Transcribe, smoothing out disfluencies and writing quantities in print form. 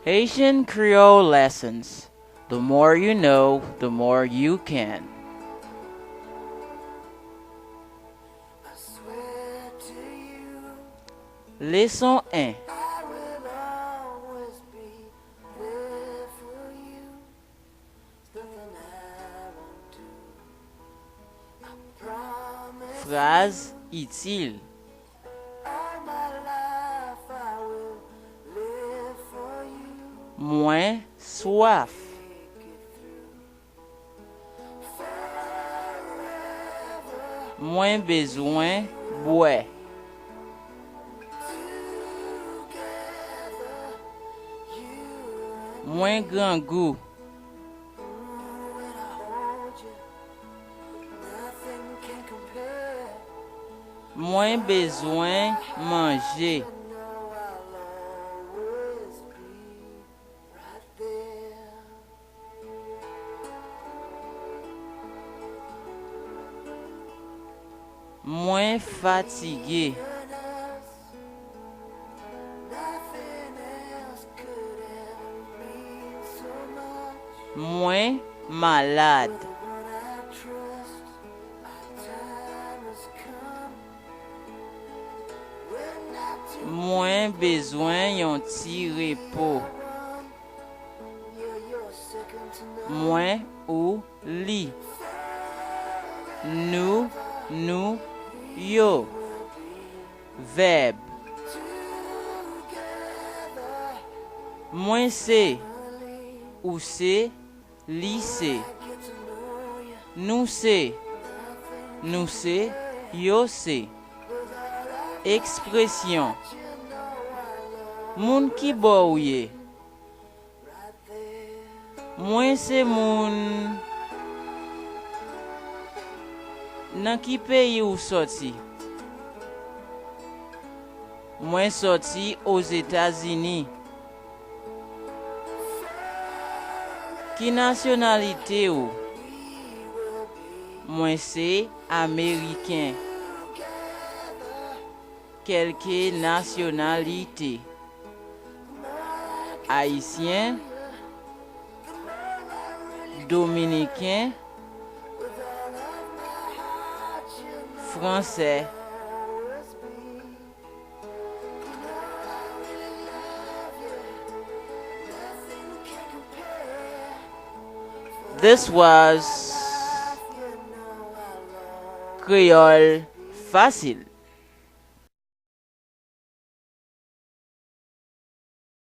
Haitian Creole lessons. The more you know, the more you can. Leçon 1. Phrase utile. Moins soif. Moins besoin boire. Moins grand goût. Moins besoin manger. Moins fatigué. Moins malade. Moins besoin yon ti repos. Moins ou li. Nous, yo. Verbe. Moins c'est, ou c'est, li c'est. Nous c'est, yo c'est. Expression. Moun ki bo ou ye. Mwen se moun. Nan ki peyi ou sorti? Mwen sorti aux États-Unis. Ki nationalité ou? Mwen se Américain. Quelque nationalité? Haïtien, dominicain, français. This was Creole Facile.